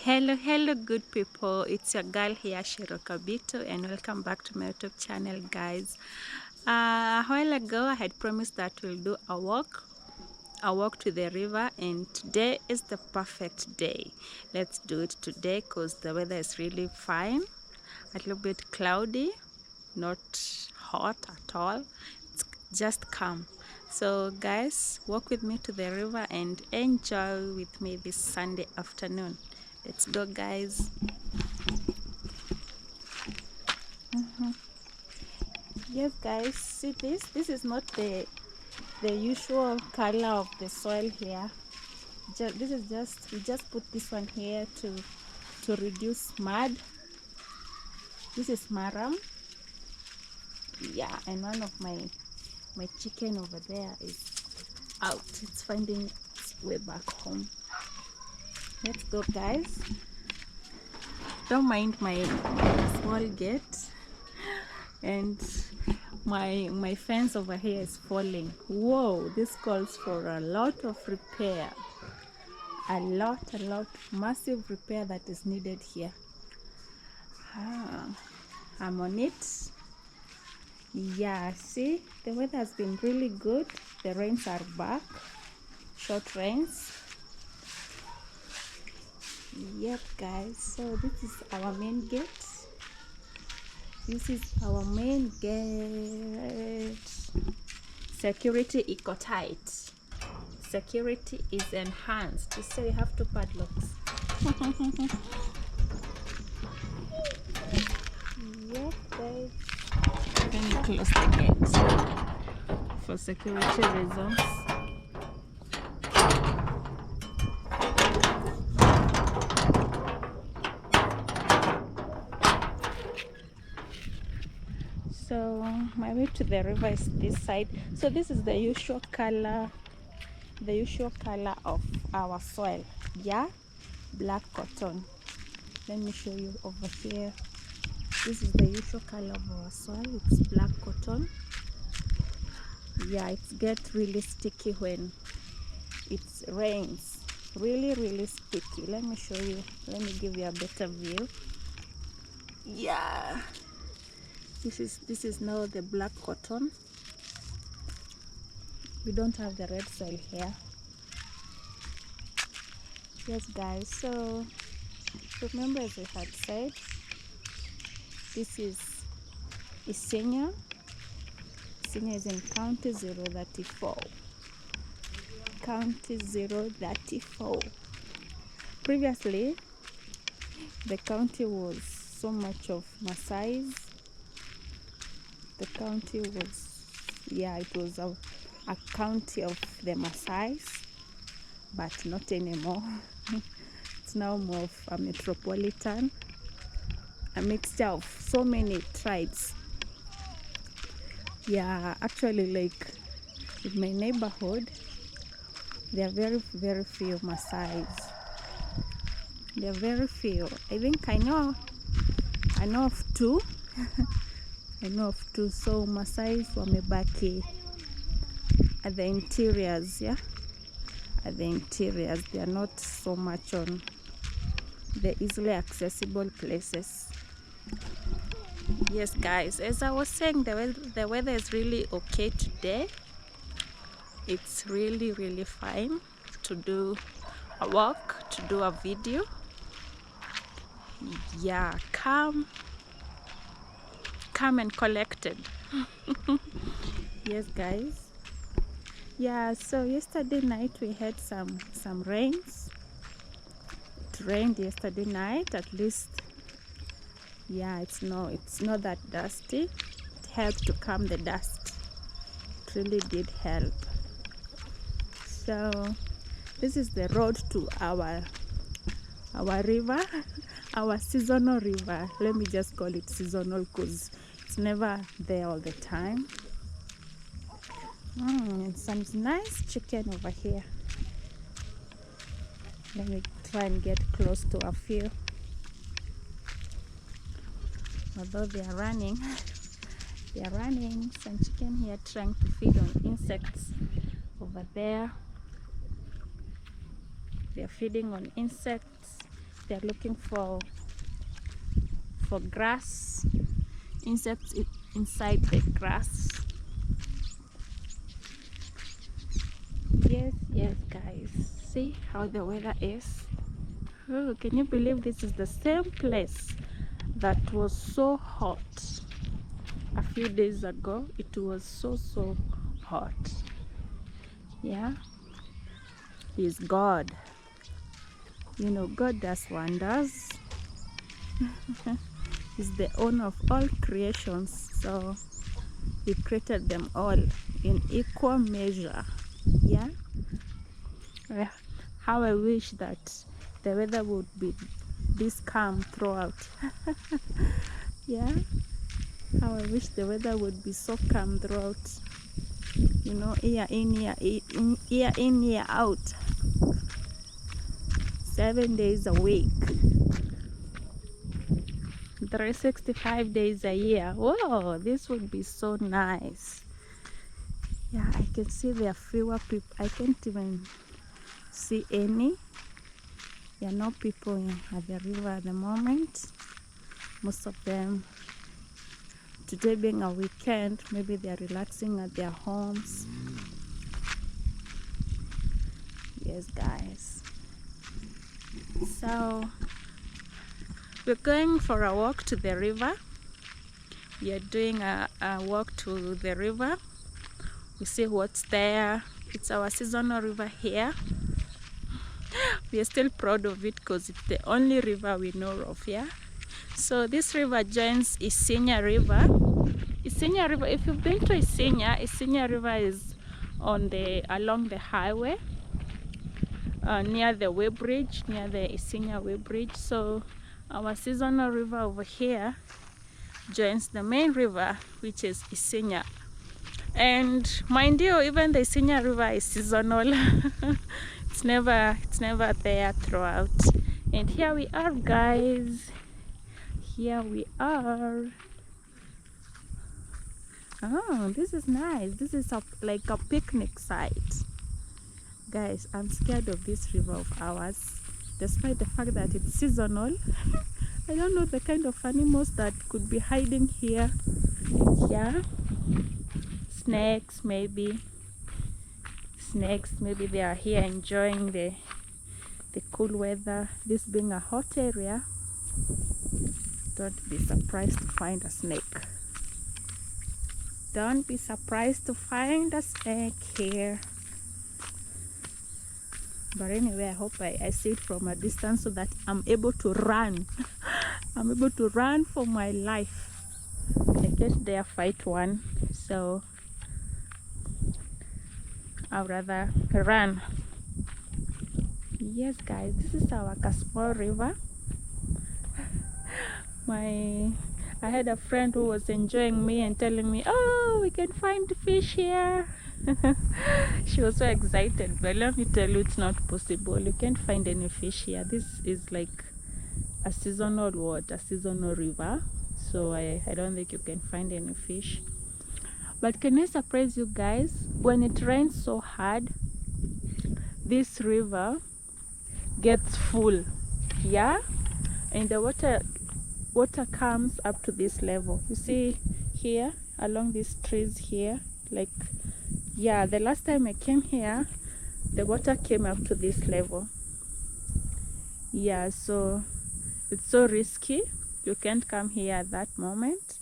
Hello good people, it's your girl here, Shiro Kabito, and welcome back to my YouTube channel, guys. A while ago I had promised that we'll do a walk to the river, and today is the perfect day. Let's do it today because the weather is really fine, a little bit cloudy, not hot at all. It's just calm. So guys, walk with me to the river and enjoy with me this Sunday afternoon. Let's go, guys. Yes guys, see this is not the usual color of the soil here. This is just, we just put this one here to reduce mud. This is maram. Yeah, and one of my chicken over there is out. It's finding its way back home. Let's go, guys. Don't mind my small gate, and my fence over here is falling. Whoa, this calls for a lot of repair. A lot massive repair that is needed here. I'm on it. Yeah, see, the weather has been really good. The rains are back, short rains. Yep guys, so this is our main gate. This is our main gate. Security eco tight. Security is enhanced. So you have two padlocks. Yep guys. Let me close the gate for security reasons. So my way to the river is this side. So this is the usual color of our soil. Yeah, black cotton. Let me show you over here. This is the usual color of our soil. It's black cotton. Yeah, it gets really sticky when it rains. Really sticky. Let me show you. Let me give you a better view. Yeah, this is now the black cotton. We don't have the red soil here. Yes guys, so remember, as I had said, this is Isinya. Isinya is in county 034. County 034. Previously, the county was so much of Maasais. The county was, yeah, it was a county of the Maasais, but not anymore. It's now more of a metropolitan, a mixture of so many tribes. Yeah, actually, like in my neighborhood, there are very few Maasais. There are very few. I think I know of two. I know of two. So Maasais wamebaki at the interiors. Yeah, at the interiors. They are not so much on the easily accessible places. Yes guys, as I was saying, the weather is really okay today. It's really fine to do a walk, to do a video. Yeah, calm and collected. Yes guys. Yeah, so yesterday night we had some rains. It rained yesterday night, at least. Yeah, it's not that dusty. It helped to calm the dust. It really did help. So this is the road to our river, our seasonal river. Let me just call it seasonal because it's never there all the time. And some nice chicken over here. Let me try and get close to a few. Although they are running, some chicken here trying to feed on insects over there. They are feeding on insects. They're looking for grass, insects inside the grass. Yes, guys. See how the weather is. Oh, can you believe this is the same place that was so hot a few days ago? It was so hot. Yeah, He's God. You know, God does wonders. He's the owner of all creations, so He created them all in equal measure. Yeah. How I wish that the weather would be this calm throughout. Yeah. How I wish the weather would be so calm throughout. You know, year in, year out. 7 days a week. 365 days a year. Whoa, this would be so nice. Yeah, I can see there are fewer people. I can't even see any. There are no people at the river at the moment. Most of them, today being a weekend, maybe they are relaxing at their homes. Yes, guys. So we're going for a walk to the river. We are doing a walk to the river. We see what's there. It's our seasonal river here. We are still proud of it because it's the only river we know of. Yeah. So this river joins Isinya River. Isinya River, if you've been to Isinya River is along the highway, near the weighbridge, near the Isinya weighbridge. So our seasonal river over here joins the main river, which is Isinya. And mind you, even the Isinya River is seasonal. It's never there throughout. And here we are, guys. Here we are. Oh, this is nice. This is like a picnic site. Guys, I'm scared of this river of ours, despite the fact that it's seasonal. I don't know the kind of animals that could be hiding here. Yeah, snakes maybe. Maybe they are here enjoying the cool weather. This being a hot area, don't be surprised to find a snake. Don't be surprised to find a snake here. But anyway, I hope I see it from a distance so that I'm able to run. I'm able to run for my life. I can't dare fight one, so I'd rather run. Yes, guys, this is our Kasmol River. I had a friend who was enjoying me and telling me, oh, we can find fish here. She was so excited, but let me tell you, it's not possible. You can't find any fish here. This is like a seasonal river, so I don't think you can find any fish. But can I surprise you guys? When it rains so hard, this river gets full. Yeah, and the water comes up to this level. You see here along these trees here, like, yeah, the last time I came here, the water came up to this level. Yeah, so it's so risky. You can't come here at that moment.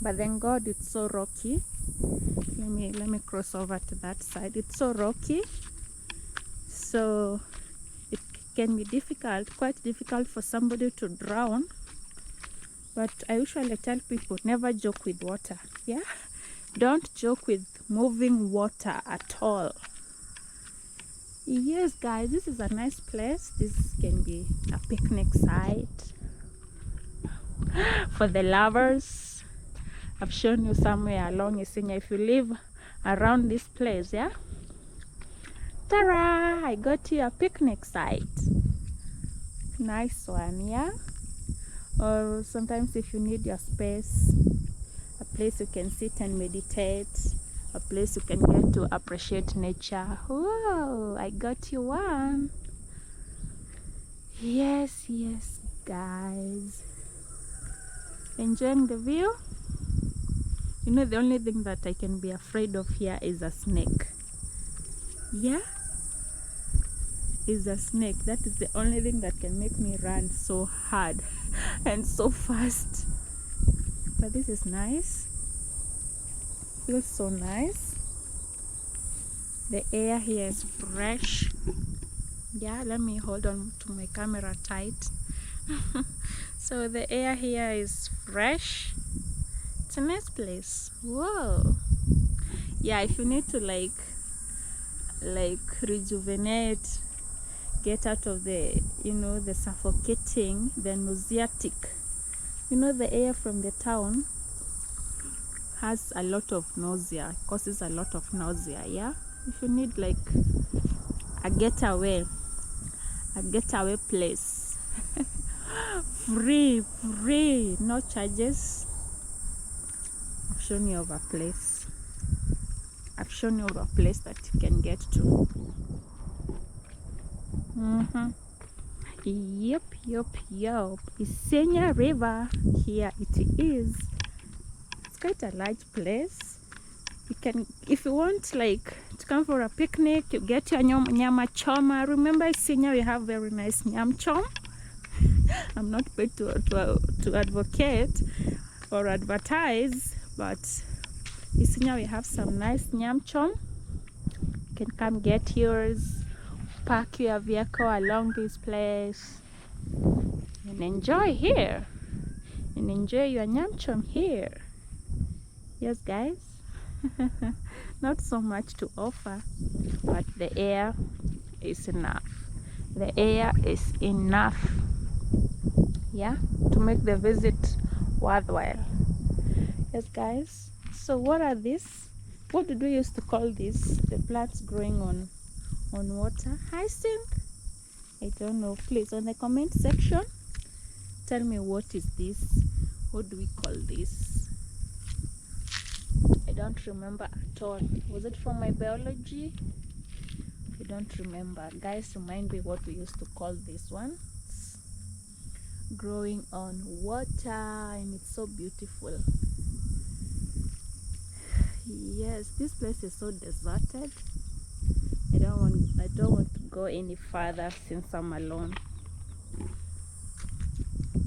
But then God, it's so rocky. Let me cross over to that side. It's so rocky, so it can be quite difficult for somebody to drown. But I usually tell people, never joke with water. Yeah, don't joke with moving water at all. Yes, guys, this is a nice place. This can be a picnic site for the lovers. I've shown you somewhere along Isinya. If you live around this place, yeah, ta-ra! I got you a picnic site. Nice one, yeah. Or sometimes if you need your space, a place you can sit and meditate, a place you can get to appreciate nature. Whoa, I got you one. Yes, yes, guys. Enjoying the view? You know, the only thing that I can be afraid of here is a snake. Yeah, is a snake. That is the only thing that can make me run so hard and so fast. But this is nice. Feels so nice. The air here is fresh. Yeah, let me hold on to my camera tight. So the air here is fresh. It's a nice place. Whoa. Yeah, if you need to like rejuvenate, get out of the, you know, the suffocating, the nauseatic, you know, the air from the town has a lot of nausea, causes a lot of nausea. Yeah, if you need like a getaway place, free, no charges. I've shown you of a place that you can get to. Yep. Isenya River, here it is. It's quite a large place. You can, if you want like to come for a picnic, you get your nyama choma. Remember, Isenya, we have very nice nyam chom. I'm not paid to advocate or advertise, but Isenya, we have some nice nyam chom. You can come get yours, park your vehicle along this place, and enjoy here, and enjoy your nyam chom here. Yes, guys. Not so much to offer, but the air is enough. The air is enough, yeah, to make the visit worthwhile. Yes, guys. So what are these? What did we used to call this? The plants growing on water? Hyacinth? I don't know. Please, on the comment section, tell me, what is this? What do we call this? I don't remember at all. Was it from my biology? I don't remember. Guys, remind me what we used to call this one. It's growing on water, and it's so beautiful. Yes, this place is so deserted. I don't want to go any further since I'm alone.